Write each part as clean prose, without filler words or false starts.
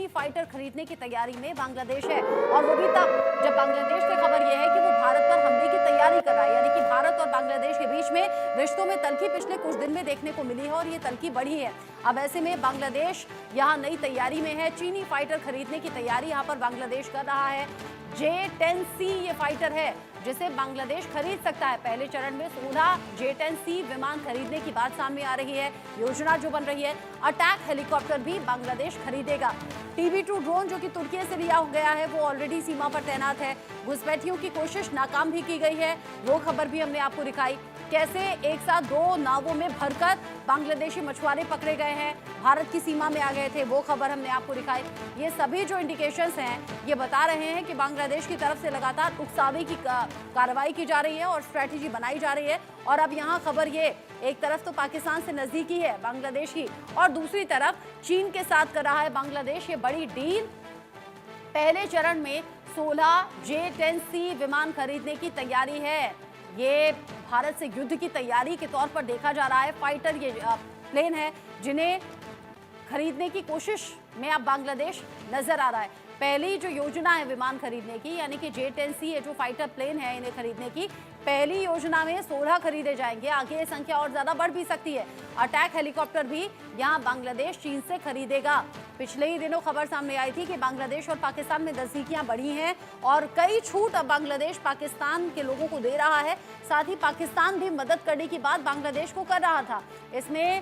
चीनी फाइटर खरीदने की तैयारी में बांग्लादेश है, और वो भी तब जब बांग्लादेश से खबर यह है कि वो भारत पर हमले की तैयारी कर रहा है। यानी कि भारत और बांग्लादेश के बीच में रिश्तों में तल्खी पिछले कुछ दिन में देखने को मिली है और ये तल्खी बढ़ी है। अब ऐसे में बांग्लादेश यहाँ नई तैयारी में है, चीनी फाइटर खरीदने की तैयारी यहाँ पर बांग्लादेश कर रहा है। J-10C ये फाइटर है जिसे बांग्लादेश खरीद सकता है। पहले चरण में 16 J-10C विमान खरीदने की बात सामने आ रही है, योजना जो बन रही है। अटैक हेलीकॉप्टर भी बांग्लादेश खरीदेगा। TB2 ड्रोन जो कि तुर्की से लिया गया है वो ऑलरेडी सीमा पर तैनात है। घुसपैठियों की कोशिश नाकाम भी की गई है, वो खबर भी हमने आपको दिखाई। कैसे एक साथ 2 नावों में भरकर बांग्लादेशी मछुआरे पकड़े गए हैं, भारत की सीमा में आ गए थे, वो खबर हमने आपको दिखाई। ये सभी जो इंडिकेशंस हैं ये बता रहे हैं कि बांग्लादेश की तरफ से लगातार उकसावे की कार्रवाई की जा रही है और स्ट्रैटेजी बनाई जा रही है। और अब यहाँ खबर ये, एक तरफ तो पाकिस्तान से नजदीकी है बांग्लादेश की, और दूसरी तरफ चीन के साथ कर रहा है बांग्लादेश ये बड़ी डील। पहले चरण में 16 J-10C विमान खरीदने की तैयारी है। ये भारत से युद्ध की तैयारी के तौर पर देखा जा रहा है। फाइटर ये प्लेन है जिन्हें खरीदने की कोशिश में अब बांग्लादेश नजर आ रहा है। पहली जो योजना है विमान खरीदने की, यानी कि J-10C ये जो फाइटर प्लेन है इन्हें खरीदने की, पहली योजना में 16 खरीदे जाएंगे। आगे ये संख्या और ज्यादा बढ़ भी सकती है। अटैक हेलीकॉप्टर भी यहाँ बांग्लादेश चीन से खरीदेगा। पिछले ही दिनों खबर सामने आई थी कि बांग्लादेश और पाकिस्तान में नजदीकियां बढ़ी हैं और कई छूट अब बांग्लादेश पाकिस्तान के लोगों को दे रहा है। साथ ही पाकिस्तान भी मदद करने की बात बांग्लादेश को कर रहा था। इसमें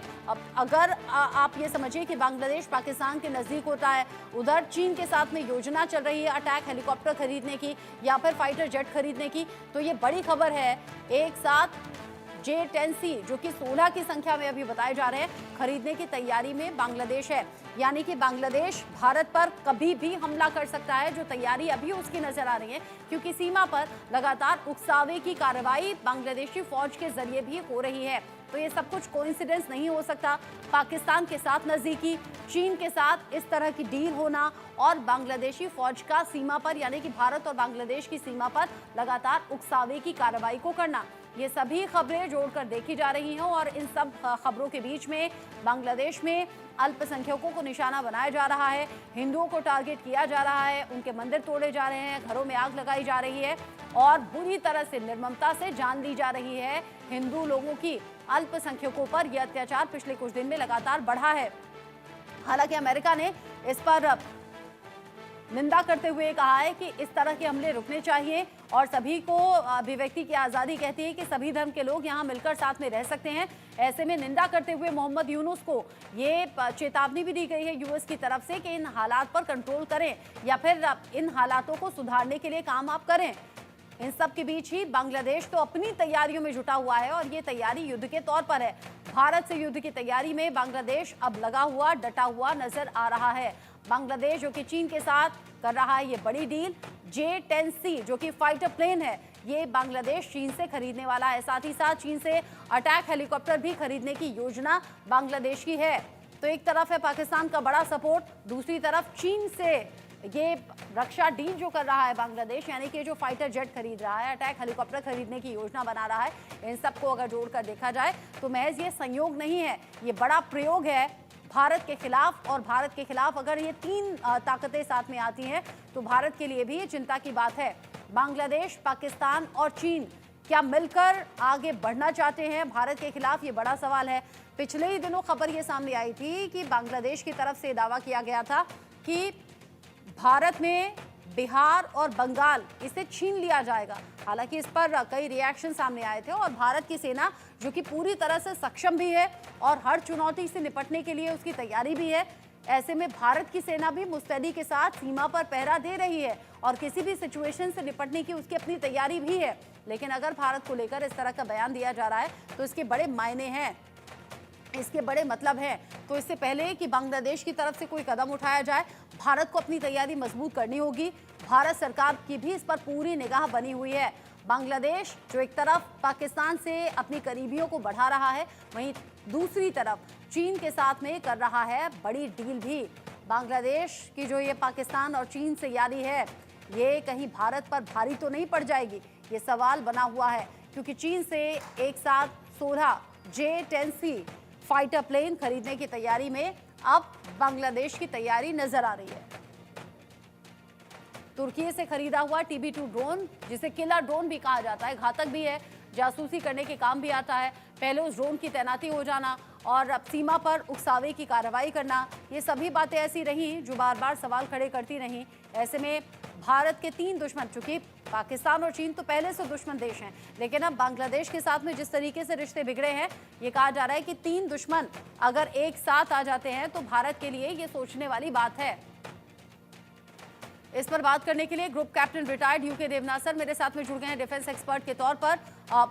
अगर आप ये समझिए कि बांग्लादेश पाकिस्तान के नजदीक होता है, उधर चीन के साथ में योजना चल रही है अटैक हेलीकॉप्टर खरीदने की या फिर फाइटर जेट खरीदने की, तो ये बड़ी खबर है। एक साथ J-10C जो कि 16 की संख्या में अभी बताए जा रहे हैं खरीदने की तैयारी में बांग्लादेश है। यानी कि बांग्लादेश भारत पर कभी भी हमला कर सकता है, जो तैयारी अभी उसकी नजर आ रही है, क्योंकि सीमा पर लगातार उकसावे की कार्रवाई बांग्लादेशी फौज के जरिए भी हो रही है। तो ये सब कुछ कोइंसिडेंस नहीं हो सकता। पाकिस्तान के साथ नजदीकी, चीन के साथ इस तरह की डील होना और बांग्लादेशी फौज का सीमा पर यानी कि भारत और बांग्लादेश की सीमा पर लगातार उकसावे की कार्रवाई को करना, ये सभी खबरें जोड़कर देखी जा रही हैं। और इन सब खबरों के बीच में बांग्लादेश में अल्पसंख्यकों को निशाना बनाया जा रहा है, हिंदुओं को टारगेट किया जा रहा है, उनके मंदिर तोड़े जा रहे हैं, घरों में आग लगाई जा रही है और बुरी तरह से निर्ममता से जान ली जा रही है हिंदू लोगों की। अल्पसंख्यकों पर यह अत्याचार पिछले कुछ दिन में लगातार बढ़ा है। हालांकि अमेरिका ने इस पर निंदा करते हुए कहा है कि इस तरह के हमले रुकने चाहिए और सभी को अभिव्यक्ति की आज़ादी कहती है कि सभी धर्म के लोग यहाँ मिलकर साथ में रह सकते हैं। ऐसे में निंदा करते हुए मोहम्मद यूनुस को ये चेतावनी भी दी गई है यूएस की तरफ से कि इन हालात पर कंट्रोल करें या फिर इन हालातों को सुधारने के लिए काम आप करें। इन सब के बीच ही बांग्लादेश तो अपनी तैयारियों में जुटा हुआ है और ये तैयारी युद्ध के तौर पर है। भारत से युद्ध की तैयारी में बांग्लादेश अब लगा हुआ डटा हुआ नजर आ रहा है। बांग्लादेश जो कि चीन के साथ कर रहा है ये बड़ी डील, J-10C जो कि फाइटर प्लेन है, ये बांग्लादेश चीन से खरीदने वाला है। साथ ही साथ चीन से अटैक हेलीकॉप्टर भी खरीदने की योजना बांग्लादेश की है। तो एक तरफ है पाकिस्तान का बड़ा सपोर्ट, दूसरी तरफ चीन से ये रक्षा डील जो कर रहा है बांग्लादेश, यानी कि जो फाइटर जेट खरीद रहा है, अटैक हेलीकॉप्टर खरीदने की योजना बना रहा है। इन सबको अगर जोड़कर देखा जाए तो महज ये संयोग नहीं है, ये बड़ा प्रयोग है भारत के खिलाफ। और भारत के खिलाफ अगर ये 3 ताकतें साथ में आती हैं तो भारत के लिए भी ये चिंता की बात है। बांग्लादेश, पाकिस्तान और चीन क्या मिलकर आगे बढ़ना चाहते हैं भारत के खिलाफ, ये बड़ा सवाल है। पिछले ही दिनों खबर ये सामने आई थी कि बांग्लादेश की तरफ से दावा किया गया था कि भारत में बिहार और बंगाल इसे छीन लिया जाएगा। हालांकि इस पर कई रिएक्शन सामने आए थे और भारत की सेना जो कि पूरी तरह से सक्षम भी है और हर चुनौती से निपटने के लिए उसकी तैयारी भी है। ऐसे में भारत की सेना भी मुस्तैदी के साथ सीमा पर पहरा दे रही है और किसी भी सिचुएशन से निपटने की उसकी अपनी तैयारी भी है। लेकिन अगर भारत को लेकर इस तरह का बयान दिया जा रहा है तो इसके बड़े मायने हैं, इसके बड़े मतलब हैं। तो इससे पहले कि बांग्लादेश की तरफ से कोई कदम उठाया जाए, भारत को अपनी तैयारी मजबूत करनी होगी। भारत सरकार की भी इस पर पूरी निगाह बनी हुई है। बांग्लादेश जो एक तरफ पाकिस्तान से अपनी करीबियों को बढ़ा रहा है, वहीं दूसरी तरफ चीन के साथ में कर रहा है बड़ी डील भी। बांग्लादेश की जो ये पाकिस्तान और चीन से यारी है, ये कहीं भारत पर भारी तो नहीं पड़ जाएगी, ये सवाल बना हुआ है। क्योंकि चीन से एक साथ 16 J-10C फाइटर प्लेन खरीदने की तैयारी में अब बांग्लादेश की तैयारी नजर आ रही है। तुर्की से खरीदा हुआ TB2 ड्रोन, जिसे किलर ड्रोन भी कहा जाता है, घातक भी है, जासूसी करने के काम भी आता है। पहले उस ड्रोन की तैनाती हो जाना और अब सीमा पर उकसावे की कार्रवाई करना, ये सभी बातें ऐसी रहीं जो बार बार सवाल खड़े करती रहीं। ऐसे में भारत के 3 दुश्मन, चूंकि पाकिस्तान और चीन तो पहले से दुश्मन देश हैं, लेकिन अब बांग्लादेश के साथ में जिस तरीके से रिश्ते बिगड़े हैं, ये कहा जा रहा है कि 3 दुश्मन अगर एक साथ आ जाते हैं तो भारत के लिए ये सोचने वाली बात है। इस पर बात करने के लिए group captain retired UK Devnath sir मेरे साथ में जुड़ गए हैं डिफेंस एक्सपर्ट के तौर पर।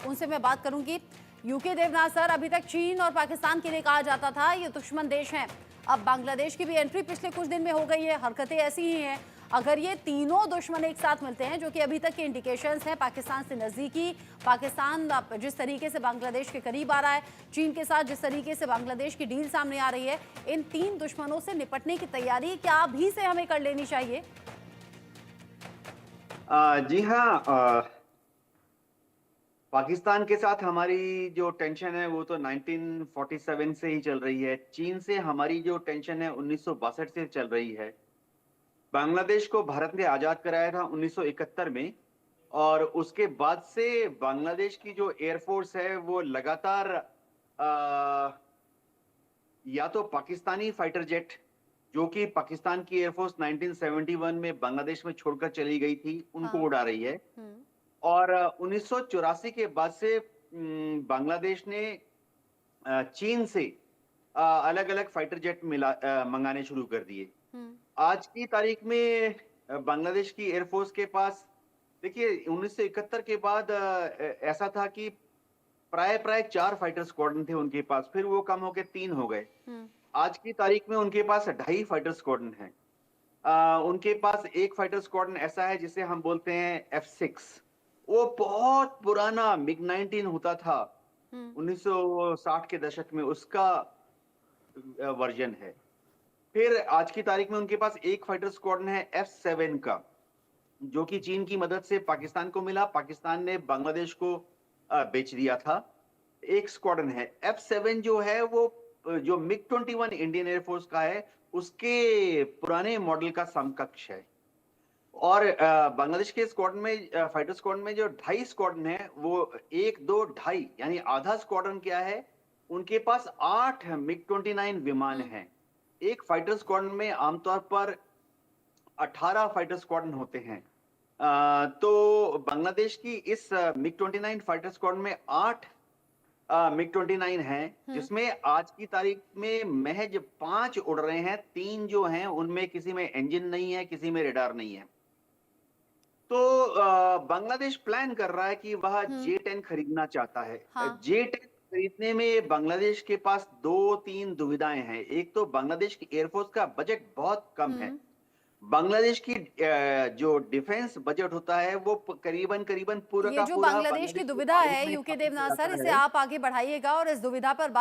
उनसे मैं बात करूंगी। यूके देवनाथ सर, अभी तक चीन और पाकिस्तान के लिए कहा जाता था ये दुश्मन देश हैं, अब बांग्लादेश की भी एंट्री पिछले कुछ दिन में हो गई है, हरकतें ऐसी ही हैं। अगर ये तीनों दुश्मन एक साथ मिलते हैं, जो कि अभी तक के इंडिकेशंस हैं, पाकिस्तान से नजदीकी, पाकिस्तान जिस तरीके से बांग्लादेश के करीब आ रहा है, चीन के साथ जिस तरीके से बांग्लादेश की डील सामने आ रही है, इन 3 दुश्मनों से निपटने की तैयारी क्या अभी से हमें कर लेनी चाहिए? जी हाँ। पाकिस्तान के साथ हमारी जो टेंशन है वो तो 1947 से ही चल रही है। चीन से हमारी जो टेंशन है 1962 से चल रही है। बांग्लादेश को भारत ने आजाद कराया था 1971 में, और उसके बाद से बांग्लादेश की जो एयरफोर्स है वो लगातार या तो पाकिस्तानी फाइटर जेट, जो कि पाकिस्तान की एयरफोर्स 1971 में बांग्लादेश में छोड़कर चली गई थी, उनको हाँ। उड़ा रही है। और 1984 के बाद से बांग्लादेश ने चीन से अलग अलग फाइटर जेट मंगाने शुरू कर दिए। आज की तारीख में बांग्लादेश की एयरफोर्स के पास, देखिए 1971 के बाद ऐसा था कि प्राय प्राय 4 फाइटर स्क्वाड्रन थे उनके पास, फिर वो कम होकर 3 हो गए। आज की तारीख में उनके पास 2.5 फाइटर स्क्वाड्रन है। उनके पास एक फाइटर स्क्वाड्रन ऐसा है जिसे हम बोलते हैं F6। वो बहुत पुराना MiG-19 होता था, 1960 के दशक में उसका वर्जन है। फिर आज की तारीख में उनके पास एक फाइटर स्क्वाड्रन है F7 का, जो कि चीन की मदद से पाकिस्तान को मिला, पाकिस्तान ने बांग्लादेश को बेच दिया था। एक स्क्वाड्रन है F7 जो है वो जो MiG-21 इंडियन एयरफोर्स का है, उसके पुराने मॉडल का समकक्ष है। और बांग्लादेश के स्क्वाड्रन में, फाइटर स्क्वाड्रन में जो 2.5 स्क्वाड्रन है वो 1, 2, 2.5 यानी आधा स्क्वाड्रन क्या है, उनके पास 8 MiG-29 विमान हैं। एक फाइटर स्क्वाड्रन में आमतौर पर 18 फाइटर स्क्वाड्रन होते हैं। तो बांग्लादेश की इस MiG-29 फाइटर स्क्वाड्रन में 8 MiG-29 हैं, जिसमें आज की तारीख में महज 5 उड़ रहे हैं। 3 जो हैं उनमें किसी में इंजन नहीं है, किसी में रडार नहीं है। तो बांग्लादेश प्लान कर रहा है कि वह J-10 खरीदना चाहता है। हाँ। J-10 खरीदने में बांग्लादेश के पास 2-3 दुविधाएं हैं। एक तो बांग्लादेश की एयरफोर्स का बजट बहुत कम है। बांग्लादेश की जो डिफेंस बजट होता है वो करीबन पूरा ये का जो पूरा बांग्लादेश की बांग्लादेश की दुविधा आर्मी है में यूके खर्च देवनाथ सर, जाता इसे है। आप आगे बढ़ाइएगा और इस दुविधा पर